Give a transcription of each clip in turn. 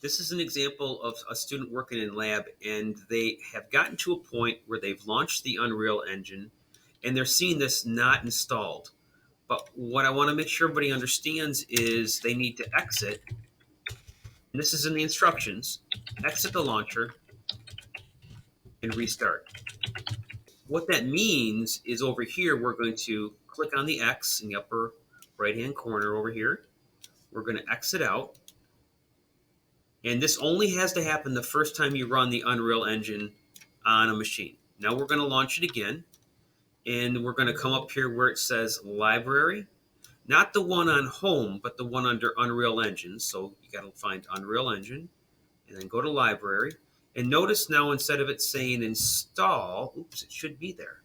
This is an example of a student working in lab, and they have gotten to a point where they've launched the Unreal Engine, and they're seeing this not installed. But what I want to make sure everybody understands is they need to exit. And this is in the instructions. Exit the launcher and restart. What that means is over here, we're going to click on the X in the upper right-hand corner over here. We're going to exit out. And this only has to happen the first time you run the Unreal Engine on a machine. Now we're going to launch it again. And we're going to come up here where it says Library. Not the one on Home, but the one under Unreal Engine. So you got to find Unreal Engine and then go to Library. And notice now instead of it saying Install, oops, it should be there.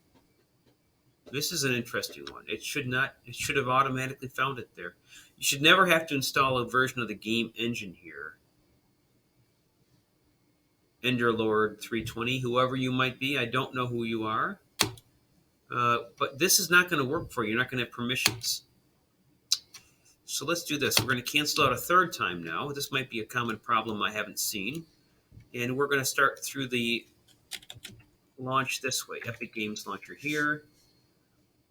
This is an interesting one. It should have automatically found it there. You should never have to install a version of the game engine here. Enderlord 320, whoever you might be, I don't know who you are. But this is not going to work for you. You're not going to have permissions. So let's do this. We're going to cancel out a third time now. This might be a common problem I haven't seen. And we're going to start through the launch this way. Epic Games Launcher here.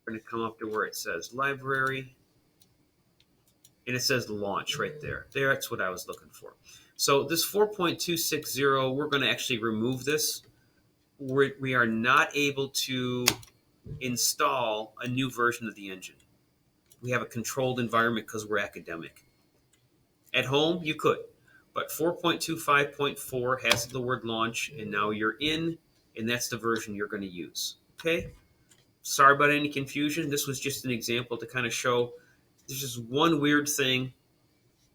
We're going to come up to where it says Library. And it says Launch right there. That's what I was looking for. So this 4.260, we're going to actually remove this. We are not able to install a new version of the engine. We have a controlled environment because we're academic. At home, you could. But 4.25.4 has the word launch, and now you're in, and that's the version you're going to use. Okay? Sorry about any confusion. This was just an example to kind of show there's just one weird thing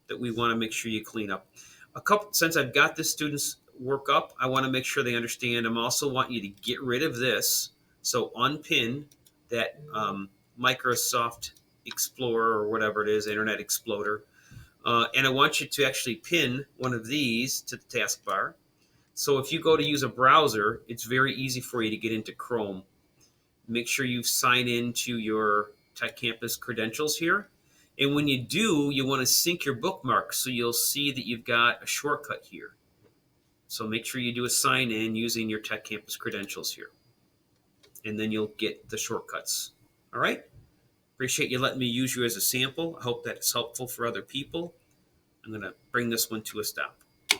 that we want to make sure you clean up. Since I've got the students work up, I want to make sure they understand. I'm also wanting you to get rid of this. So unpin that Microsoft Explorer or whatever it is, Internet Explorer. And I want you to actually pin one of these to the taskbar. So if you go to use a browser, it's very easy for you to get into Chrome. Make sure you sign into your Tech Campus credentials here. And when you do, you want to sync your bookmarks so you'll see that you've got a shortcut here. So make sure you do a sign in using your Tech Campus credentials here. And then you'll get the shortcuts. All right? Appreciate you letting me use you as a sample. I hope that's helpful for other people. I'm going to bring this one to a stop.